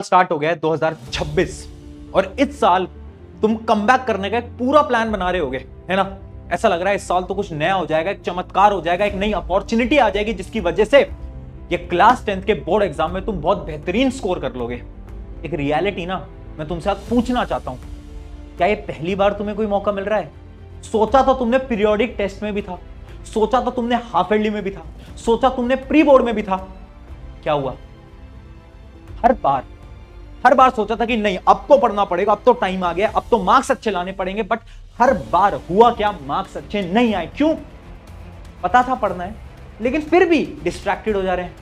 Start हो गया है 2026 और इस साल तुम कमबैक करने का एक पूरा प्लान बना रहे होगे, है ना। ऐसा लग रहा है इस साल तो कुछ नया हो जाएगा, एक चमत्कार हो जाएगा, एक नई अपॉर्चुनिटी आ जाएगी जिसकी वजह से ये क्लास 10th के बोर्ड एग्जाम में तुम बहुत बेहतरीन स्कोर कर लोगे। एक रियलिटी ना मैं तुमसे आज पूछना चाहता हूं, क्या ये पहली बार तुम्हें कोई मौका मिल रहा है? सोचा तो तुमने पीरियोडिक टेस्ट में भी था, सोचा तो तुमने हाफ ईयरली में भी था, सोचा तुमने प्री बोर्ड में भी था, क्या हुआ? हर बार सोचा था कि नहीं अब तो पढ़ना पड़ेगा, अब तो टाइम आ गया, अब तो मार्क्स अच्छे लाने पड़ेंगे, बट हर बार हुआ क्या? मार्क्स अच्छे नहीं आए। क्यों? पता था पढ़ना है लेकिन फिर भी डिस्ट्रैक्टेड हो जा रहे हैं।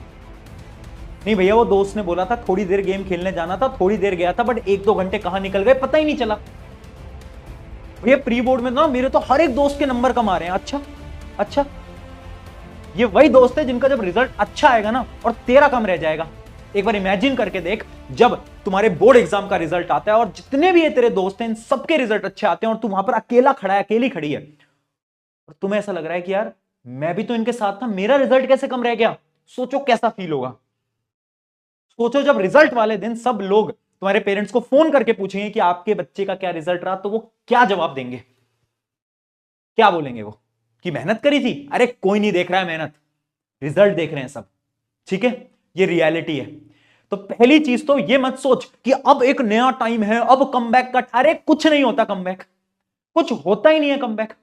नहीं भैया, वो दोस्त ने बोला था थोड़ी देर गेम खेलने जाना था, थोड़ी देर गया था, बट 1-2 घंटे कहां निकल गए पता ही नहीं चला। भैया प्री बोर्ड में ना मेरे तो हर एक दोस्त के नंबर कम आ रहे हैं। अच्छा, ये वही दोस्त है जिनका जब रिजल्ट अच्छा आएगा ना और तेरा कम रह जाएगा। एक बार इमेजिन करके देख, जब तुम्हारे बोर्ड एग्जाम का रिजल्ट आता है और जितने भी ये तेरे दोस्त हैं इन सबके रिजल्ट अच्छे आते हैं और तू वहां पर अकेला खड़ा है, अकेली खड़ी है और तुम्हें ऐसा लग रहा है कि यार मैं भी तो इनके साथ था, मेरा रिजल्ट कैसे कम रह गया। सोचो कैसा फील होगा। सोचो जब रिजल्ट वाले दिन सब लोग तुम्हारे पेरेंट्स को फोन करके पूछेंगे कि आपके बच्चे का क्या रिजल्ट रहा, तो वो क्या जवाब देंगे? क्या बोलेंगे वो? कि मेहनत करी थी? अरे कोई नहीं देख रहा है मेहनत, रिजल्ट देख रहे हैं सब। ठीक है, ये रियलिटी है। तो पहली चीज तो ये मत सोच कि अब एक नया टाइम है, अब कमबैक का। अरे कुछ नहीं होता कमबैक, कुछ होता ही नहीं है कमबैक।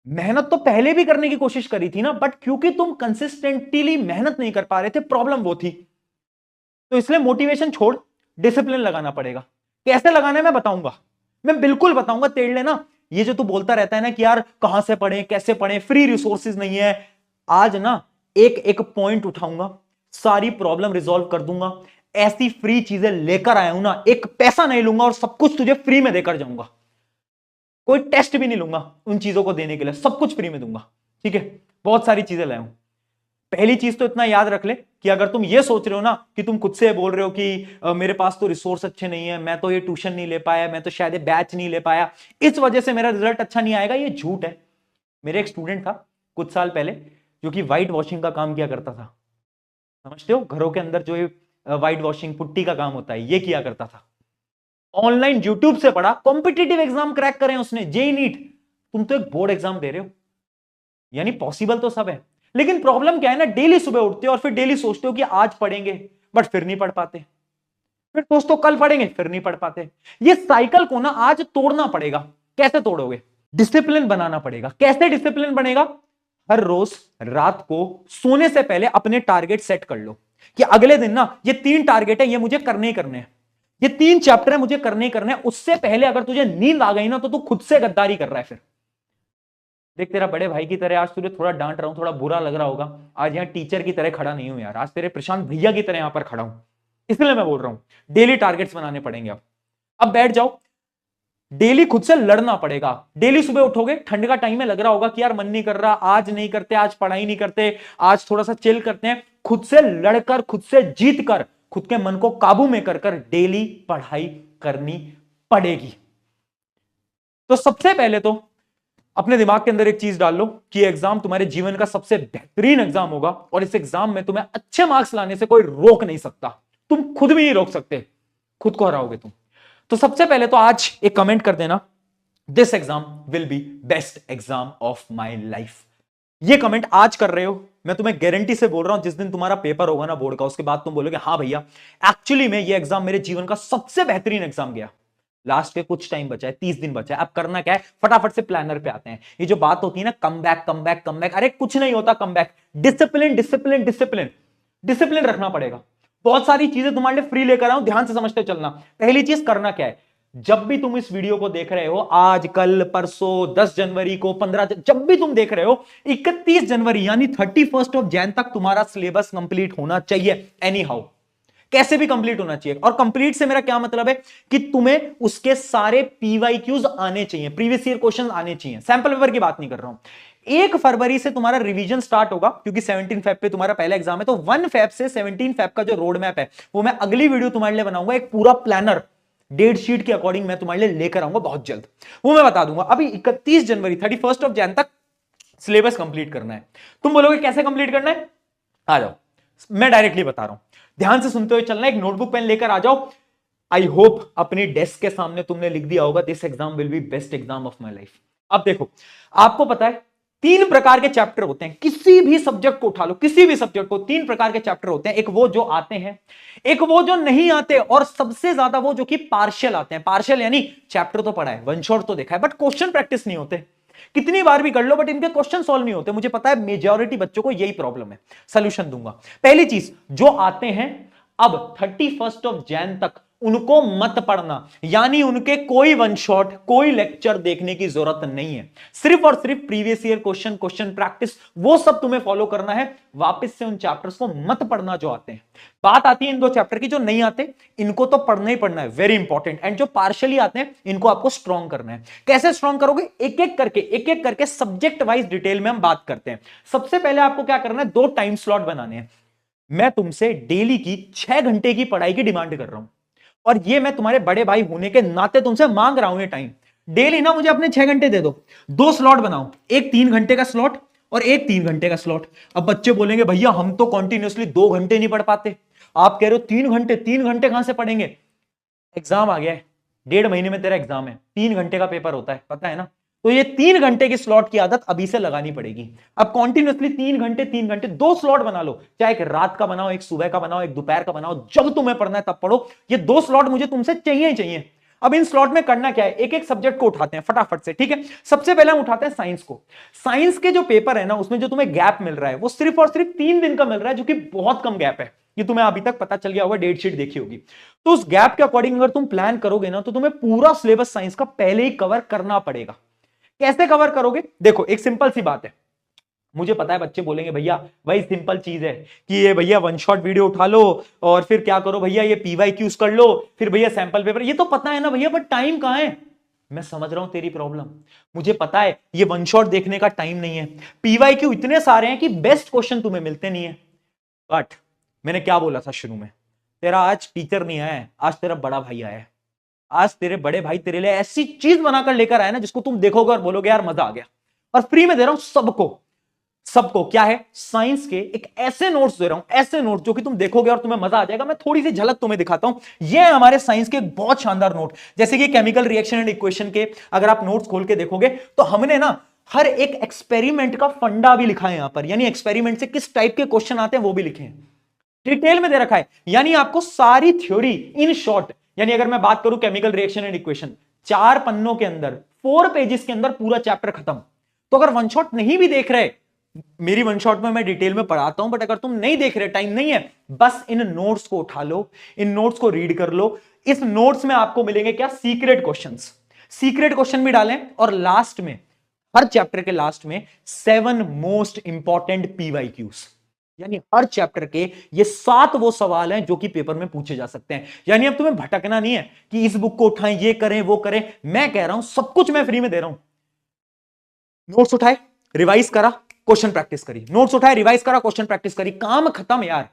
मेहनत तो पहले भी करने की कोशिश करी थी ना, बट क्योंकि तुम कंसिस्टेंटली मेहनत नहीं कर पा रहे थे, प्रॉब्लम वो थी। तो इसलिए मोटिवेशन छोड़, डिसिप्लिन लगाना पड़ेगा। कैसे लगाना है मैं बताऊंगा, मैं बिल्कुल बताऊंगा। तेड़ लेना ये जो तू बोलता रहता है ना कि यार कहां से पढ़ें, कैसे पढ़ें, फ्री रिसोर्सेज नहीं है। आज ना एक एक पॉइंट उठाऊंगा, सारी प्रॉब्लम रिजॉल्व कर दूंगा। ऐसी फ्री चीजें लेकर आया हूं ना, एक पैसा नहीं लूंगा और सब कुछ तुझे फ्री में देकर जाऊंगा। कोई टेस्ट भी नहीं लूंगा उन चीजों को देने के लिए, सब कुछ फ्री में दूंगा। ठीक है, बहुत सारी चीजें लाया हूं। पहली चीज तो इतना याद रख ले कि अगर तुम ये सोच रहे हो ना कि तुम खुद से बोल रहे हो कि मेरे पास तो रिसोर्स अच्छे नहीं है, मैं तो ये ट्यूशन नहीं ले पाया, मैं तो शायद ये बैच नहीं ले पाया, इस वजह से मेरा रिजल्ट अच्छा नहीं आएगा, ये झूठ है। मेरे एक स्टूडेंट था कुछ साल पहले जो कि व्हाइट वॉशिंग का काम किया करता था। समझते हो, घरों के अंदर जो व्हाइट वॉशिंग पुट्टी का काम होता है, ये किया करता था। ऑनलाइन यूट्यूब से पढ़ा, कॉम्पिटिटिव एग्जाम क्रैक करें उसने, जेई नीट। तुम तो एक बोर्ड एग्जाम दे रहे हो, यानी पॉसिबल तो सब है। लेकिन प्रॉब्लम क्या है ना, डेली सुबह उठते हो और फिर डेली सोचते हो कि आज पढ़ेंगे, बट फिर नहीं पढ़ पाते। फिर दोस्तों कल पढ़ेंगे, फिर नहीं पढ़ पाते। ये साइकिल को ना आज तोड़ना पड़ेगा। कैसे तोड़ोगे? डिसिप्लिन बनाना पड़ेगा। कैसे डिसिप्लिन बनेगा? हर रोज रात को सोने से पहले अपने टारगेट सेट कर लो कि अगले दिन ना ये 3 टारगेट है, ये मुझे करने ही करने हैं, ये 3 चैप्टर है मुझे करने ही करने हैं। उससे पहले अगर तुझे नींद आ गई ना तो तू खुद से गद्दारी कर रहा है। फिर देख, तेरा बड़े भाई की तरह आज तुझे थोड़ा डांट रहा हूं, थोड़ा बुरा लग रहा होगा। आज यहां टीचर की तरह खड़ा नहीं हूं यार, आज तेरे प्रशांत भैया की तरह यहां पर खड़ा हूं, इसलिए मैं बोल रहा हूं डेली टारगेट्स बनाने पड़ेंगे। अब बैठ जाओ, डेली खुद से लड़ना पड़ेगा। डेली सुबह उठोगे, ठंड का टाइम है, लग रहा होगा कि यार मन नहीं कर रहा, आज नहीं करते, आज पढ़ाई नहीं करते, आज थोड़ा सा चिल करते हैं। खुद से लड़कर, खुद से जीत कर, खुद के मन को काबू में कर डेली पढ़ाई करनी पड़ेगी। तो सबसे पहले तो अपने दिमाग के अंदर एक चीज डाल लो कि एग्जाम तुम्हारे जीवन का सबसे बेहतरीन एग्जाम होगा और इस एग्जाम में तुम्हें अच्छे मार्क्स लाने से कोई रोक नहीं सकता। तुम खुद भी नहीं रोक सकते, खुद को हराओगे तुम। तो सबसे पहले तो आज एक कमेंट कर देना, this exam will be best exam of my life. ये कमेंट आज कर रहे हो, मैं तुम्हें गारंटी से बोल रहा हूं जिस दिन तुम्हारा पेपर होगा ना बोर्ड का, उसके बाद तुम बोलोगे हाँ भैया एक्चुअली में ये एग्जाम मेरे जीवन का सबसे बेहतरीन एग्जाम गया। लास्ट के कुछ टाइम बचा है, 30 दिन बचा है। अब करना क्या है, फटाफट से प्लानर पे आते हैं। ये जो बात होती है ना come back come back come back, अरे कुछ नहीं होता come back. Discipline discipline discipline discipline रखना पड़ेगा। बहुत सारी चीजें तुम्हारे लिए फ्री लेकर आऊं, ध्यान से समझते चलना। पहली चीज करना क्या है, जब भी तुम इस वीडियो को देख रहे हो, आज कल परसों 10 जनवरी को 15 जब भी तुम देख रहे हो, 31 जनवरी यानी 31 ऑफ जैन तक तुम्हारा सिलेबस कंप्लीट होना चाहिए। एनी हाउ, कैसे भी कंप्लीट होना चाहिए। और कंप्लीट से मेरा क्या मतलब है कि तुम्हें उसके सारे पीवाईक्यूज आने चाहिए, प्रीवियस ईयर क्वेश्चन आने चाहिए। सैंपल पेपर की बात नहीं कर रहा हूं। 1 फरवरी से तुम्हारा रिवीजन स्टार्ट होगा क्योंकि 17 फेब पे तुम्हारा पहला एग्जाम है। तो 1 फेब से 17 फेब का जो रोड मैप है वो मैं अगली वीडियो तुम्हारे लिए बनाऊंगा, एक पूरा प्लानर डेट शीट के अकॉर्डिंग मैं तुम्हारे लिए लेकर आऊंगा बहुत जल्द, वो मैं बता दूंगा। अभी 31 जनवरी 31 ऑफ जैन तक सिलेबस कंप्लीट करना है। तुम बोलोगे कैसे कंप्लीट करना है, आ जाओ मैं डायरेक्टली बता रहा हूं। ध्यान से सुनते हुए चलना, एक नोटबुक पेन लेकर आ जाओ। आई होप अपनी डेस्क के सामने तुमने लिख दिया होगा, this exam will be best exam of my life. अब देखो, आपको पता है 3 प्रकार के चैप्टर होते हैं, किसी भी सब्जेक्ट को उठा लो, किसी भी सब्जेक्ट को 3 प्रकार के चैप्टर होते हैं। एक वो जो आते हैं, एक वो जो नहीं आते, और सबसे ज्यादा वो जो कि पार्शियल आते हैं। पार्शियल यानी चैप्टर तो पढ़ा है, वन शॉट तो देखा है, बट क्वेश्चन प्रैक्टिस नहीं होते। कितनी बार भी कर लो बट इनके क्वेश्चन सॉल्व नहीं होते। मुझे पता है मेजॉरिटी बच्चों को यही प्रॉब्लम है, सोल्यूशन दूंगा। पहली चीज, जो आते हैं अब 31 जैन तक उनको मत पढ़ना, यानी उनके कोई वन शॉट, कोई लेक्चर देखने की जरूरत नहीं है। सिर्फ और सिर्फ previous year question, question practice, वो सब तुम्हें फॉलो करना है। वापस से उन चैप्टर्स को मत पढ़ना जो आते हैं। बात आती है इन 2 चैप्टर की, जो नहीं आते इनको तो पढ़ना ही पढ़ना है, वेरी इंपॉर्टेंट। एंड जो पार्शियली आते हैं इनको आपको स्ट्रॉन्ग करना है। कैसे स्ट्रॉन्ग करोगे? एक एक करके सब्जेक्ट वाइज डिटेल में हम बात करते हैं। सबसे पहले आपको क्या करना है, 2 टाइम स्लॉट बनाने हैं। मैं तुमसे डेली की 6 घंटे की पढ़ाई की डिमांड कर रहा हूं, और ये मैं तुम्हारे बड़े भाई होने के नाते तुमसे मांग रहा हूं। ये टाइम डेली ना मुझे अपने 6 घंटे दे दो। 2 स्लॉट बनाओ, एक 3 घंटे का स्लॉट और एक 3 घंटे का स्लॉट। अब बच्चे बोलेंगे भैया हम तो कॉन्टिन्यूसली 2 घंटे नहीं पढ़ पाते। आप कह रहे हो 3 घंटे, 3 घंटे कहां से पढ़ेंगे? एग्जाम आ गया है, 1.5 महीने में तेरा एग्जाम है, 3 घंटे का पेपर होता है, पता है ना? तो ये 3 घंटे की स्लॉट की आदत अभी से लगानी पड़ेगी। अब कॉन्टिन्यूसली 3 घंटे 2 स्लॉट बना लो, चाहे एक रात का बनाओ, एक सुबह का बनाओ, एक दोपहर का बनाओ, जब तुम्हें पढ़ना है तब पढ़ो। ये 2 स्लॉट मुझे तुमसे चाहिए ही चाहिए। अब इन स्लॉट में करना क्या है, एक एक सब्जेक्ट को उठाते हैं फटाफट से, ठीक है? सबसे पहले हम उठाते हैं साइंस को। साइंस के जो पेपर है ना, उसमें जो तुम्हें गैप मिल रहा है वो सिर्फ और सिर्फ 3 दिन का मिल रहा है, जो कि बहुत कम गैप है। ये तुम्हें अभी तक पता चल गया होगा, डेट शीट देखी होगी। तो उस गैप के अकॉर्डिंग अगर तुम प्लान करोगे ना, तो तुम्हें पूरा सिलेबस साइंस का पहले ही कवर करना पड़ेगा। कैसे कवर करोगे? देखो, एक सिंपल सी बात है। मुझे पता है बच्चे बोलेंगे भैया वही सिंपल चीज है कि ये भैया वन शॉट वीडियो उठा लो और फिर क्या करो भैया, ये पीवाईक्यूज कर लो, फिर भैया सैंपल पेपर। ये तो पता है ना भैया, बट टाइम कहां है? मैं समझ रहा हूं तेरी प्रॉब्लम, मुझे पता है ये वन शॉट देखने का टाइम नहीं है। पीवाईक्यू इतने सारे हैं कि बेस्ट क्वेश्चन तुम्हें मिलते नहीं है। बट मैंने क्या बोला था शुरू में, तेरा आज टीचर नहीं आया है, आज तेरा बड़ा भाई आया है। आज तेरे बड़े भाई तेरे लिए ऐसी चीज बनाकर लेकर आए ना, जिसको तुम देखोगे और बोलोगे यार मजा आ गया। और फ्री में दे रहा हूं सबको। सबको क्या है, साइंस के एक ऐसे नोट्स दे रहा हूं, ऐसे नोट्स जो कि तुम देखोगे और तुम्हें मजा आ जाएगा। मैं थोड़ी सी झलक तुम्हें दिखाता हूं। ये है हमारे साइंस के बहुत शानदार नोट, जैसे कि केमिकल रिएक्शन एंड इक्वेशन के अगर आप नोट्स खोल के देखोगे तो हमने ना हर एक एक्सपेरिमेंट का फंडा भी लिखा है यहां पर, यानी एक्सपेरिमेंट से किस टाइप के क्वेश्चन आते हैं वो भी लिखे हैं, डिटेल में दे रखा है। यानी आपको सारी थ्योरी इन शॉर्ट, यानी अगर मैं बात करूं केमिकल रिएक्शन एंड इक्वेशन, 4 पन्नों के अंदर 4 पेजेस के अंदर पूरा चैप्टर खत्म। तो अगर वन शॉट नहीं भी देख रहे, मेरी वन शॉट में मैं डिटेल में पढ़ाता हूं, बट अगर तुम नहीं देख रहे, टाइम नहीं है, बस इन नोट्स को उठा लो, इन नोट्स को रीड कर लो। इस नोट्स में आपको मिलेंगे क्या, सीक्रेट क्वेश्चंस। सीक्रेट क्वेश्चन भी डालें, और लास्ट में, हर चैप्टर के लास्ट में 7 मोस्ट इंपॉर्टेंट पीवाईक्यूज, यानी हर चैप्टर के ये 7 वो सवाल हैं जो कि पेपर में पूछे जा सकते हैं। यानी अब तुम्हें भटकना नहीं है कि इस बुक को उठाएं, ये करें, वो करें। मैं कह रहा हूं सब कुछ मैं फ्री में दे रहा हूं। नोट्स उठाए, रिवाइज करा, क्वेश्चन प्रैक्टिस करी, नोट्स उठाए, रिवाइज करा, क्वेश्चन प्रैक्टिस करी, काम खत्म यार,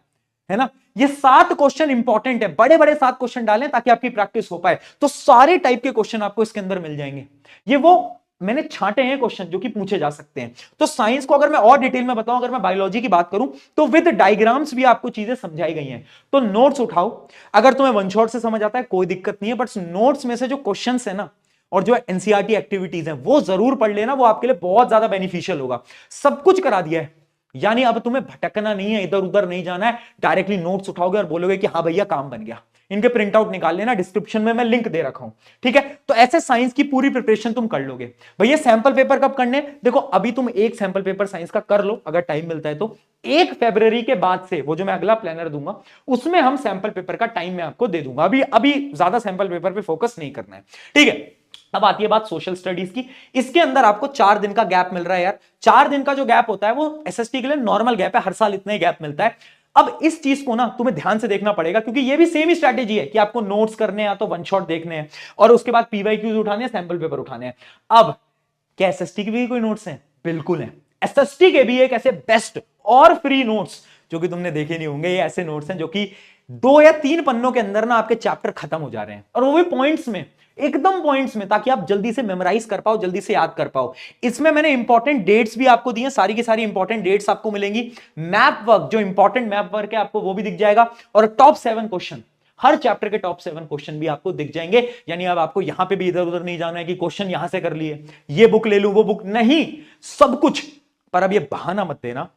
है ना? ये 7 क्वेश्चन इंपॉर्टेंट है, बड़े बड़े 7 क्वेश्चन डालें ताकि आपकी प्रैक्टिस हो पाए। तो सारे टाइप के क्वेश्चन आपको इसके अंदर मिल जाएंगे। ये वो मैंने छांटे हैं क्वेश्चन जो कि पूछे जा सकते हैं। तो साइंस को अगर मैं और डिटेल में बताऊं, अगर मैं बायोलॉजी की बात करूं, तो विद डायग्राम्स भी आपको चीजें समझाई गई हैं। तो नोट्स उठाओ, अगर तुम्हें वन शॉट से समझ आता है कोई दिक्कत नहीं है, बट नोट्स में से जो क्वेश्चंस है ना, और जो एनसीईआरटी एक्टिविटीज हैं, वो जरूर पढ़ लेना, वो आपके लिए बहुत ज्यादा बेनिफिशियल होगा। सब कुछ करा दिया है, यानी अब तुम्हें भटकना नहीं है, इधर उधर नहीं जाना है। डायरेक्टली नोट्स उठाओगे और बोलोगे कि हाँ भैया काम बन गया। इनके प्रिंट आउट निकाल लेना, डिस्क्रिप्शन में मैं लिंक दे रखा हूं, ठीक है? तो ऐसे साइंस की पूरी प्रिपरेशन तुम कर लोगे। भैया सैंपल पेपर कब करने? देखो अभी तुम एक सैंपल पेपर साइंस का कर लो, अगर टाइम मिलता है तो 1 फरवरी के बाद से, वो जो मैं अगला प्लानर दूंगा उसमें हम सैंपल पेपर का टाइम मैं आपको दे दूंगा। अभी ज्यादा सैंपल पेपर पे फोकस नहीं करना है, ठीक है? अब आती है बात सोशल स्टडीज की। इसके अंदर आपको 4 दिन का गैप मिल रहा है यार। 4 दिन का जो गैप होता है वो एसएसटी के लिए नॉर्मल गैप है, हर साल इतना ही गैप मिलता है। अब इस चीज को ना तुम्हें ध्यान से देखना पड़ेगा, क्योंकि ये भी सेम ही स्ट्रैटेजी है कि आपको नोट्स करने हैं, तो वन शॉट देखने हैं, और उसके बाद पीवाईक्यूज उठाने हैं, सैंपल पेपर उठाने हैं। अब क्या एसएसटी के भी कोई नोट्स हैं? बिल्कुल है। एसएसटी के भी एक ऐसे बेस्ट और फ्री नोट्स जो कि तुमने देखे नहीं होंगे। ये ऐसे नोट्स हैं जो कि 2 या 3 पन्नों के अंदर ना आपके चैप्टर खत्म हो जा रहे हैं, और वो भी पॉइंट्स में। एकदम पॉइंट्स में, ताकि आप जल्दी से मेमोराइज कर पाओ, जल्दी से याद कर पाओ। इसमें मैंने इंपॉर्टेंट डेट्स भी आपको दिए, सारी की सारी इंपॉर्टेंट डेट्स आपको मिलेंगी। मैप वर्क, जो इंपॉर्टेंट मैप वर्क है आपको वो भी दिख जाएगा, और टॉप 7 क्वेश्चन, हर चैप्टर के टॉप 7 क्वेश्चन भी आपको दिख जाएंगे। यानी अब आपको यहां पे भी इधर उधर नहीं जाना है कि क्वेश्चन यहां से कर लिए, ये बुक ले लूं वो बुक नहीं, सब कुछ। पर अब ये बहाना मत देना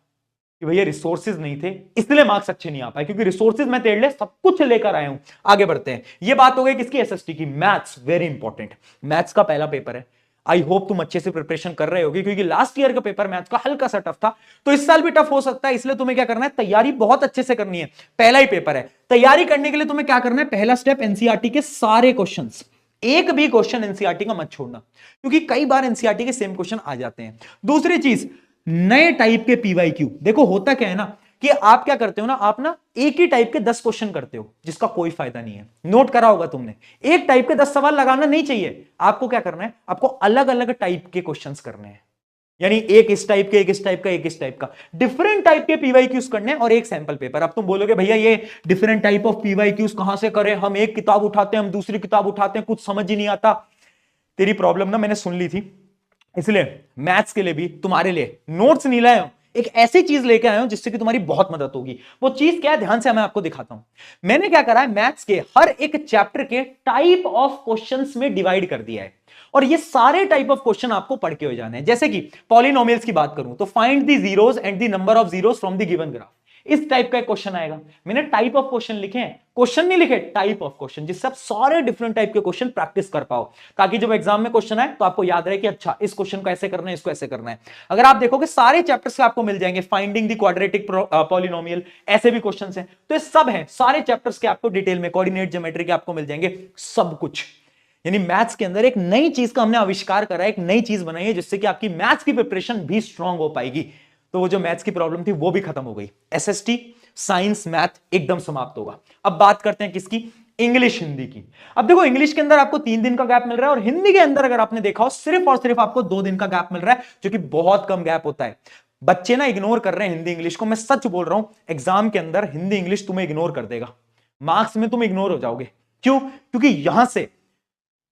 कि भैया रिसोर्सेज नहीं थे इसलिए मार्क्स अच्छे नहीं आ पाए, क्योंकि रिसोर्सेज मैं तेरे लिए सब कुछ लेकर आया हूं। आगे बढ़ते हैं। ये बात हो गई किसकी, एसएसटी की। मैथ्स वेरी इंपॉर्टेंट, मैथ्स का पहला पेपर है। आई होप तुम अच्छे से प्रिपरेशन कर रहे होगे, क्योंकि लास्ट ईयर का पेपर मैथ्स का हल्का सा टफ था, तो इस साल भी टफ हो सकता है। इसलिए तुम्हें क्या करना है, तैयारी बहुत अच्छे से करनी है। पहला ही पेपर है, तैयारी करने के लिए तुम्हें क्या करना है, पहला स्टेप एनसीईआरटी के सारे क्वेश्चंस, एक भी क्वेश्चन एनसीईआरटी का मत छोड़ना, क्योंकि कई बार एनसीईआरटी के सेम क्वेश्चन आ जाते हैं। दूसरी चीज, नए टाइप के पीवाईक्यू। देखो होता क्या है ना, कि आप क्या करते हो ना, आप ना एक ही टाइप के 10 क्वेश्चन करते हो, जिसका कोई फायदा नहीं है। नोट करा होगा तुमने, एक टाइप के 10 सवाल लगाना नहीं चाहिए। आपको क्या करना है, आपको अलग अलग टाइप के क्वेश्चंस करने हैं। यानी एक इस टाइप के, एक इस टाइप का, एक इस टाइप का, डिफरेंट टाइप के पीवाईक्यूज करने हैं, और एक सैंपल पेपर। अब तुम बोलोगे भैया ये डिफरेंट टाइप ऑफ पीवाईक्यूज कहां से करें, हम एक किताब उठाते हैं, हम दूसरी किताब उठाते हैं, कुछ समझ ही नहीं आता। तेरी प्रॉब्लम ना मैंने सुन ली थी, इसलिए मैथ्स के लिए भी तुम्हारे लिए नोट्स नहीं लाया हूं, एक ऐसी चीज लेके आया हूं जिससे कि तुम्हारी बहुत मदद होगी। वो चीज क्या है, ध्यान से मैं आपको दिखाता हूं। मैंने क्या करा है, मैथ्स के हर एक चैप्टर के टाइप ऑफ क्वेश्चंस में डिवाइड कर दिया है, और ये सारे टाइप ऑफ क्वेश्चन आपको पढ़ के हो जाने हैं। जैसे कि पॉलिनोमियल्स की बात करूं तो find the zeros and the number of zeros from the given graph, इस टाइप का एक क्वेश्चन आएगा। मैंने टाइप ऑफ क्वेश्चन लिखे हैं, क्वेश्चन नहीं लिखे, टाइप ऑफ क्वेश्चन, जिससे आप सारे डिफरेंट टाइप के क्वेश्चन प्रैक्टिस कर पाओ, ताकि जब एग्जाम में क्वेश्चन आए तो आपको याद रहे कि अच्छा इस क्वेश्चन को ऐसे करना है, इसको ऐसे करना है। अगर आप देखोगे सारे चैप्टर्स से आपको मिल जाएंगे, फाइंडिंग द क्वाड्रेटिक पॉलिनोमियल, ऐसे भी क्वेश्चन हैं। तो ये सब है, सारे चैप्टर्स के आपको डिटेल में, कोऑर्डिनेट ज्योमेट्री के आपको मिल जाएंगे, सब कुछ। यानी मैथ्स के अंदर एक नई चीज का हमने आविष्कार करा है, एक नई चीज बनाई है, जिससे कि आपकी मैथ्स की प्रिपरेशन भी स्ट्रांग हो पाएगी। तो वो जो मैथ्स की प्रॉब्लम थी वो भी खत्म हो गई। एसएसटी, साइंस, मैथ एकदम समाप्त होगा। अब बात करते हैं किसकी, इंग्लिश, हिंदी की। अब देखो इंग्लिश के अंदर आपको 3 दिन का गैप मिल रहा है, और हिंदी के अंदर अगर आपने देखा हो सिर्फ और सिर्फ आपको 2 दिन का गैप मिल रहा है, जो कि बहुत कम गैप होता है। बच्चे ना इग्नोर कर रहे हैं हिंदी इंग्लिश को, मैं सच बोल रहा हूं। एग्जाम के अंदर हिंदी इंग्लिश तुम्हें इग्नोर कर देगा, मार्क्स में तुम इग्नोर हो जाओगे। क्यों? क्योंकि यहां से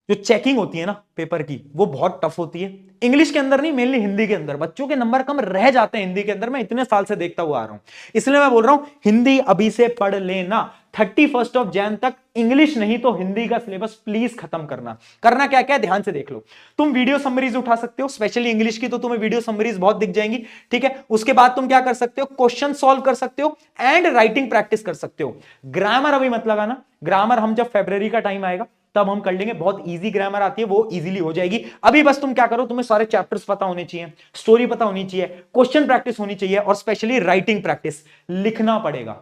जो चेकिंग होती है ना पेपर की, वो बहुत टफ होती है। इंग्लिश के अंदर नहीं, मेनली हिंदी के अंदर बच्चों के नंबर कम रह जाते हैं हिंदी के अंदर। मैं इतने साल से देखता हुआ आ रहा हूं, इसलिए मैं बोल रहा हूं हिंदी अभी से पढ़ लेना। 31 जनवरी तक इंग्लिश नहीं तो हिंदी का सिलेबस प्लीज खत्म करना। करना क्या क्या, ध्यान से देख लो। तुम वीडियो समरीज उठा सकते हो, स्पेशली इंग्लिश की तो तुम्हें वीडियो समरीज बहुत दिख जाएंगी, ठीक है। उसके बाद तुम क्या कर सकते हो, क्वेश्चन सॉल्व कर सकते हो एंड राइटिंग प्रैक्टिस कर सकते हो। ग्रामर अभी मत लगाना, ग्रामर हम जब फरवरी का टाइम आएगा तब हम कर लेंगे, बहुत इजी ग्रामर आती है, वो इजीली हो जाएगी। अभी बस तुम क्या करो, तुम्हें सारे चैप्टर्स पता होने चाहिए, स्टोरी पता होनी चाहिए, क्वेश्चन प्रैक्टिस होनी चाहिए, और स्पेशली राइटिंग प्रैक्टिस। लिखना पड़ेगा।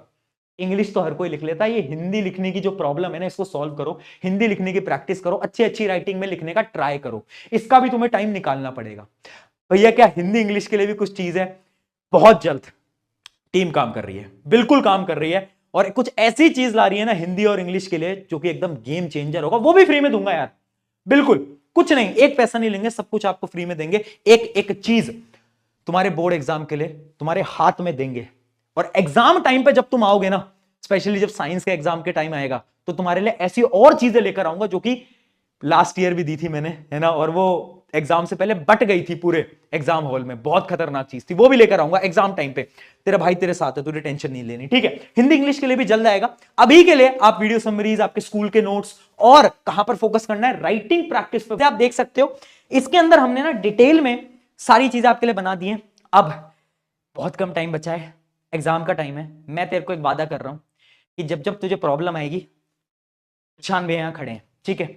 इंग्लिश तो हर कोई लिख लेता है, ये हिंदी लिखने की जो प्रॉब्लम है ना, इसको सॉल्व करो, हिंदी लिखने की प्रैक्टिस करो, अच्छी अच्छी राइटिंग में लिखने का ट्राई करो। इसका भी तुम्हें टाइम निकालना पड़ेगा। भैया क्या हिंदी इंग्लिश के लिए भी कुछ चीज है, बहुत जल्द टीम काम कर रही है, बिल्कुल काम कर रही है, और कुछ ऐसी चीज ला रही है ना हिंदी और इंग्लिश के लिए जो कि एकदम गेम चेंजर होगा। वो भी फ्री में दूंगा यार, बिल्कुल कुछ नहीं, एक पैसा नहीं लेंगे, सब कुछ आपको फ्री में देंगे। एक एक चीज तुम्हारे बोर्ड एग्जाम के लिए तुम्हारे हाथ में देंगे, और एग्जाम टाइम पे जब तुम आओगे ना, स्पेशली जब साइंस के एग्जाम के टाइम आएगा, तो तुम्हारे लिए ऐसी और चीजें लेकर आऊंगा जो कि लास्ट ईयर भी दी थी मैंने, है ना, और वो एग्जाम से पहले बट गई थी पूरे एग्जाम हॉल में, बहुत खतरनाक चीज थी, वो भी लेकर आऊंगा एग्जाम टाइम पे। तेरा भाई तेरे साथ है, तुझे टेंशन नहीं लेनी, ठीक है। हिंदी इंग्लिश के लिए भी जल्द आएगा। अभी के लिए आप वीडियो समरीज, आपके स्कूल के नोट्स, और कहां पर फोकस करना है, राइटिंग प्रैक्टिस पे आप देख सकते हो। इसके अंदर हमने ना डिटेल में सारी चीजें आपके लिए बना दी हैं। अब बहुत कम टाइम बचा है, एग्जाम का टाइम है। मैं तेरे को एक वादा कर रहा हूं कि जब जब तुझे प्रॉब्लम आएगी, प्रशांत भैया यहां खड़े हैं, ठीक है।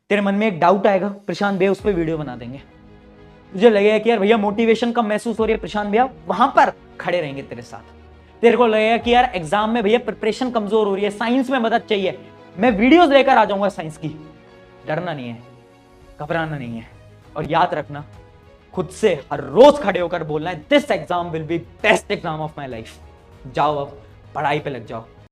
तेरे मन में एक डाउट आएगा, प्रशांत भैया उस पर वीडियो बना देंगे। तुझे लगेगा कि यार भैया मोटिवेशन कम महसूस हो रही है, प्रशांत भैया वहां पर खड़े रहेंगे तेरे साथ। तेरे को लगेगा कि यार एग्जाम में भैया प्रिपरेशन कमजोर हो रही है, साइंस में मदद चाहिए, मैं वीडियोस लेकर आ जाऊंगा साइंस की। डरना नहीं है, घबराना नहीं है, और याद रखना, खुद से हर रोज खड़े होकर बोलना है, this exam will be best exam of my life. जाओ अब पढ़ाई पे लग जाओ।